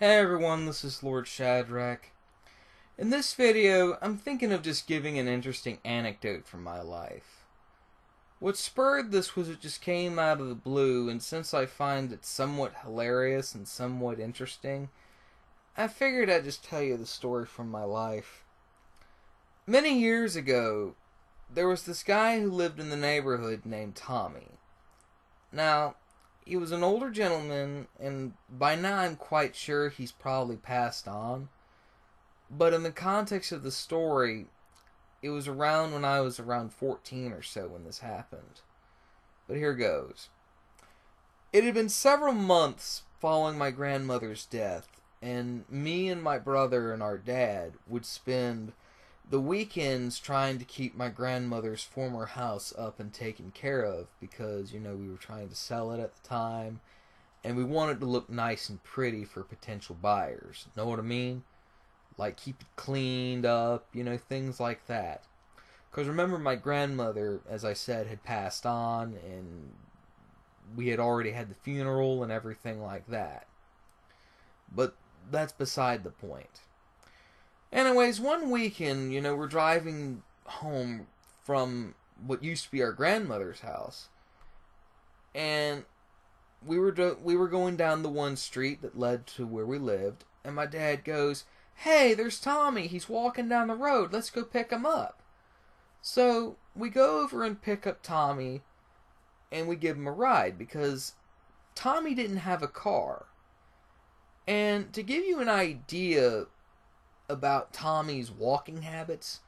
Hey everyone, this is Lord Shadrach. In this video, I'm thinking of just giving an interesting anecdote from my life. What spurred this was it just came out of the blue, and since I find it somewhat hilarious and somewhat interesting, I figured I'd just tell you the story from my life. Many years ago, there was this guy who lived in the neighborhood named Tommy. Now, he was an older gentleman, and by now I'm quite sure he's probably passed on. But in the context of the story, it was around when I was around 14 or so when this happened. But here goes. It had been several months following my grandmother's death, and me and my brother and our dad would spend the weekends trying to keep my grandmother's former house up and taken care of because, we were trying to sell it at the time and we wanted to look nice and pretty for potential buyers. Know what I mean? Like keep it cleaned up, things like that. Because remember, my grandmother, as I said, had passed on and we had already had the funeral and everything like that. But that's beside the point. Anyways, one weekend, we're driving home from what used to be our grandmother's house, and we were going down the one street that led to where we lived, and my dad goes, "Hey, there's Tommy. He's walking down the road. Let's go pick him up." So we go over and pick up Tommy, and we give him a ride because Tommy didn't have a car. And to give you an idea about Tommy's walking habits,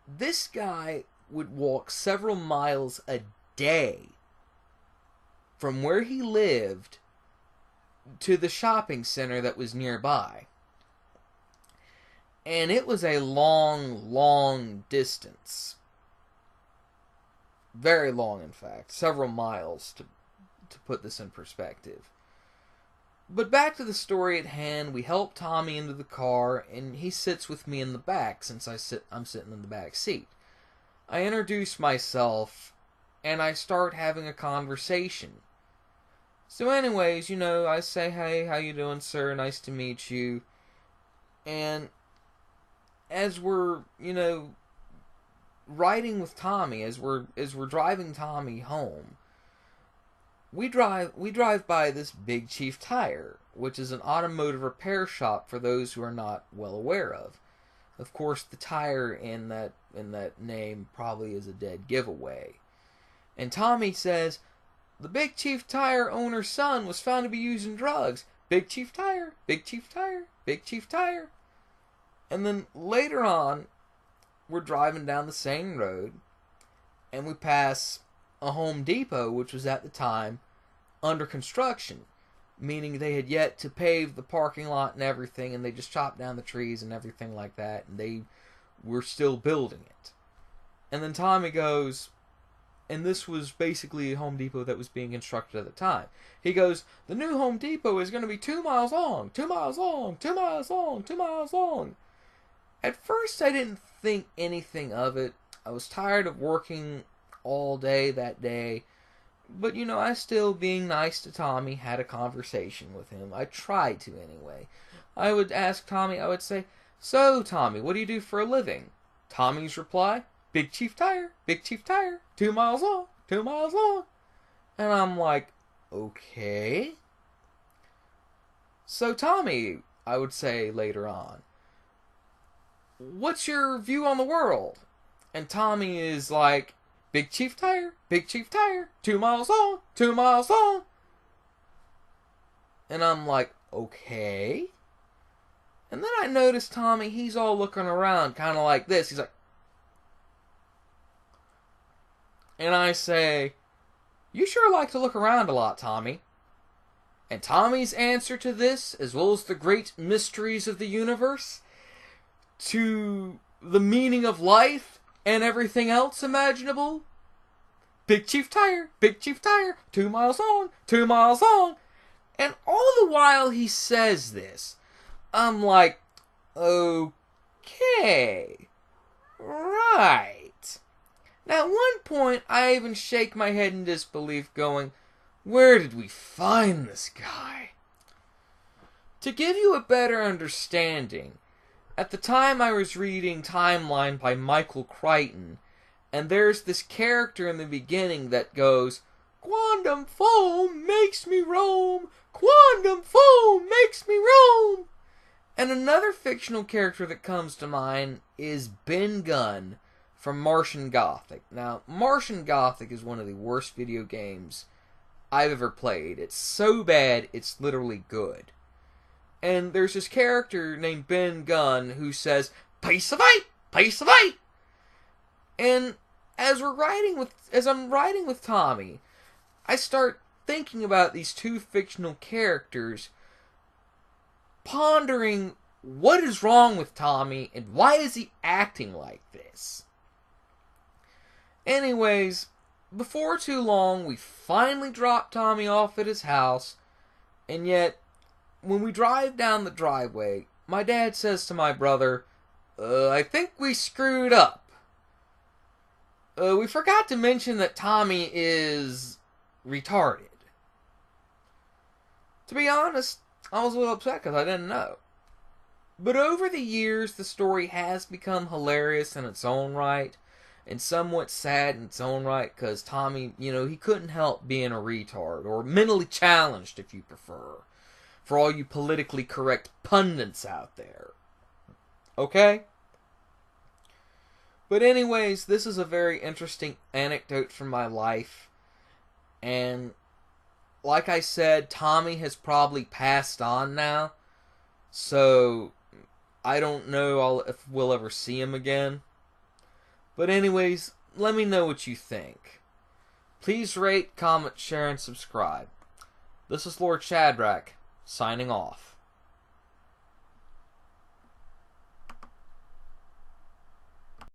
this guy would walk several miles a day from where he lived to the shopping center that was nearby. And it was a long, long distance. Very long, in fact. Several miles, to put this in perspective. But back to the story at hand, we help Tommy into the car, and he sits with me in the back since I'm sitting in the back seat. I introduce myself, and I start having a conversation. So anyways, I say, "Hey, how you doing, sir? Nice to meet you." And as we're, riding with Tommy, as we're driving Tommy home, we drive by this Big Chief Tire, which is an automotive repair shop for those who are not well aware of. Of course, the tire in that name probably is a dead giveaway. And Tommy says, "The Big Chief Tire owner's son was found to be using drugs. Big Chief Tire, Big Chief Tire, Big Chief Tire." And then later on, we're driving down the same road, and we pass a Home Depot, which was at the time under construction, meaning they had yet to pave the parking lot and everything, and they just chopped down the trees and everything like that, and they were still building it. And then Tommy goes, and this was basically a Home Depot that was being constructed at the time. He goes, "The new Home Depot is going to be 2 miles long, 2 miles long, 2 miles long, 2 miles long." At first, I didn't think anything of it. I was tired of working all day that day. But, I still, being nice to Tommy, had a conversation with him. I tried to, anyway. I would ask Tommy, I would say, "So, Tommy, what do you do for a living?" Tommy's reply, "Big Chief Tire, Big Chief Tire, 2 miles long, 2 miles long." And I'm like, okay. "So, Tommy," I would say later on, "what's your view on the world?" And Tommy is like, "Big Chief Tire, Big Chief Tire, 2 miles long, 2 miles long." And I'm like, okay. And then I notice Tommy, he's all looking around, kind of like this. He's like, and I say, "You sure like to look around a lot, Tommy." And Tommy's answer to this, as well as the great mysteries of the universe, to the meaning of life and everything else imaginable, "Big Chief Tire, Big Chief Tire, 2 miles long, 2 miles long." And all the while he says this, I'm like, okay, right. Now at one point I even shake my head in disbelief going, where did we find this guy? To give you a better understanding, at the time I was reading Timeline by Michael Crichton, and there's this character in the beginning that goes, "Quantum foam makes me roam, quantum foam makes me roam." And another fictional character that comes to mind is Ben Gunn from Martian Gothic. Now, Martian Gothic is one of the worst video games I've ever played. It's so bad, it's literally good. And there's this character named Ben Gunn who says, "Piece of eight! Piece of eight!" And as I'm writing with Tommy, I start thinking about these two fictional characters, pondering what is wrong with Tommy and why is he acting like this. Anyways, before too long, we finally drop Tommy off at his house, and yet, when we drive down the driveway, my dad says to my brother, "I think we screwed up. We forgot to mention that Tommy is retarded." To be honest, I was a little upset because I didn't know. But over the years, the story has become hilarious in its own right, and somewhat sad in its own right, because Tommy, he couldn't help being a retard, or mentally challenged, if you prefer, for all you politically correct pundits out there. Okay? But anyways, this is a very interesting anecdote from my life, and like I said, Tommy has probably passed on now, so I don't know if we'll ever see him again. But anyways, let me know what you think. Please rate, comment, share, and subscribe. This is Lord Shadrack, signing off.